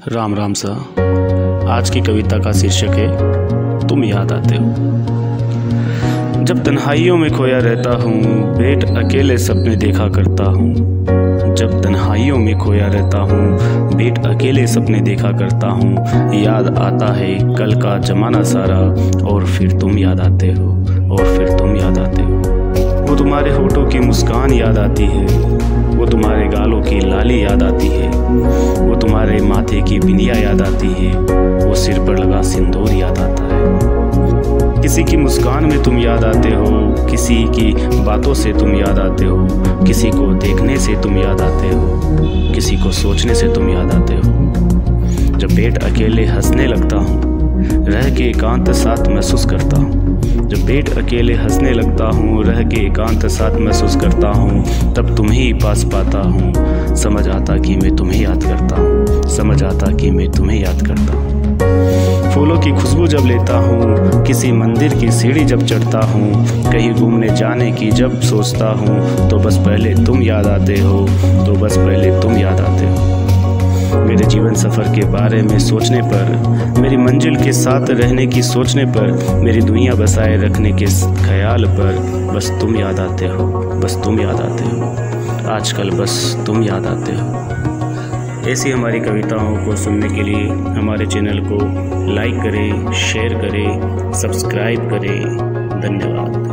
राम राम सा। आज की कविता का शीर्षक है तुम याद आते हो। जब तन्हाइयों में खोया रहता हूँ, बैठ अकेले सपने देखा करता हूँ। जब तन्हाइयों में खोया रहता हूँ, बैठ अकेले सपने देखा करता हूँ। याद आता है कल का जमाना सारा, और फिर तुम याद आते हो, और फिर तुम याद आते हो। वो तुम्हारे होठों की मुस्कान याद आती है, वो तुम्हारे गालों की लाली याद आती है, वो तुम्हारे माथे की बिंदिया याद आती है, वो सिर पर लगा सिंदूर याद आता है। किसी की मुस्कान में तुम याद आते हो, किसी की बातों से तुम याद आते हो, किसी को देखने से तुम याद आते हो, किसी को सोचने से तुम याद आते हो। जब बैठ अकेले हंसने लगता हूँ, रह के एकांत साथ महसूस करता हूँ। जब बैठ अकेले हंसने लगता हूँ, रह के एकांत साथ महसूस करता हूँ, तब तुम्हें ही पास पाता हूँ। समझ आता कि मैं तुम्हें याद करता हूँ, समझ आता कि मैं तुम्हें याद करता हूँ। फूलों की खुशबू जब लेता हूँ, किसी मंदिर की सीढ़ी जब चढ़ता हूँ, कहीं घूमने जाने की जब सोचता हूँ, तो बस पहले तुम याद आते हो, तो बस पहले तुम याद आते हो। मेरे जीवन सफ़र के बारे में सोचने पर, मेरी मंजिल के साथ रहने की सोचने पर, मेरी दुनिया बसाए रखने के ख्याल पर, बस तुम याद आते हो, बस तुम याद आते हो। आजकल बस तुम याद आते हो। ऐसी हमारी कविताओं को सुनने के लिए हमारे चैनल को लाइक करें, शेयर करें, सब्सक्राइब करें। धन्यवाद।